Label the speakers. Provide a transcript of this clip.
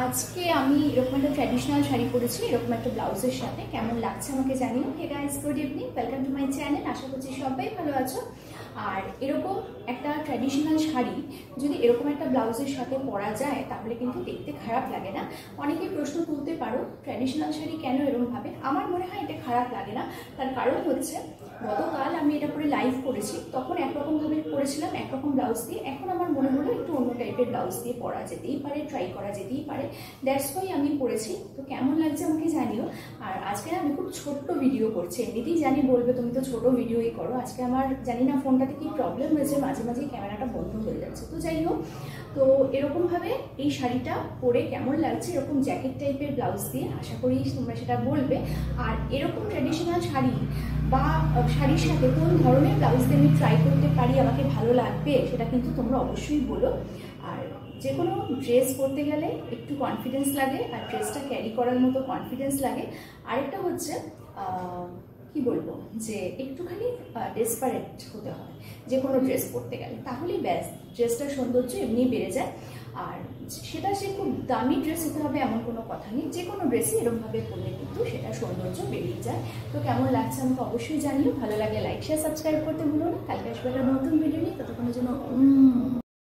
Speaker 1: আজকে আমি এরকম একটা ট্র্যাডিশনাল শাড়ি পরেছি, এরকম একটা ব্লাউজের সাথে। কেমন লাগছে আমাকে জানিও। Hey guys, good evening, welcome to my channel. আশা করছি সবাই ভালো আছো। আর এরকম একটা ট্র্যাডিশনাল শাড়ি যদি এরকম একটা ব্লাউজের সাথে পরা যায় তাহলে কিন্তু দেখতে খারাপ লাগে না। অনেকে প্রশ্ন তুলতে পারো ট্র্যাডিশনাল শাড়ি কেন এরকমভাবে। আমার মনে হয় এটা খারাপ লাগে না। তার কারণ হচ্ছে গতকাল আমি এটা পরে লাইভ করেছি, তখন একরকমভাবে পরেছিলাম, একরকম ব্লাউজ দিয়ে। এখন আমার মনে হলো একটু অন্য টাইপের ব্লাউজ দিয়ে পরা যেতেই পারে, ট্রাই করা যেতেই পারে। দ্যাটস ওয়াই আমি পরেছি। তো কেমন লাগছে আমাকে জানিও। আর আজকে আমি খুব ছোট্ট ভিডিও করছি, এমনিতেই জানি বলবে তুমি তো ছোট ভিডিওই করো। আজকে আমার জানি না ফোনটাতে কি প্রবলেম হয়েছে, মাঝে মাঝে ক্যামেরাটা বন্ধ হয়ে যাচ্ছে। তো যাই হোক, তো এরকমভাবে এই শাড়িটা পরে কেমন লাগছে এরকম জ্যাকেট টাইপের ব্লাউজ দিয়ে, আশা করি তোমরা সেটা বলবে। আর এরকম ট্র্যাডিশনাল শাড়ি বা শাড়ির সাথে কোন ধরনের ব্লাউজ দিয়ে আমি ট্রাই করতে পারি, আমাকে ভালো লাগবে, সেটা কিন্তু তোমরা অবশ্যই বলো। আর যে কোনো ড্রেস পরতে গেলে একটু কনফিডেন্স লাগে, আর ড্রেসটা ক্যারি করার মতো কনফিডেন্স লাগে। আরেকটা হচ্ছে কি বলবো, যে একটুখানি ডেসপারেট হতে হয় যে কোনো ড্রেস পরতে গেলে, তাহলেই ব্যাস ড্রেসটার সৌন্দর্য এমনি বেড়ে যায়। আর সেটা সে খুব দামি ড্রেস হতে হবে এমন কোনো কথা নেই, যে কোনো ড্রেসই এরকমভাবে পরলে কিন্তু সেটা সৌন্দর্য বেরিয়ে যায়। তো কেমন লাগছে আমাকে অবশ্যই জানিও। ভালো লাগলে লাইক শেয়ার সাবস্ক্রাইব করতে ভুলো না। কালকে আসবে একটা নতুন ভিডিও নিয়ে, ততক্ষণের জন্য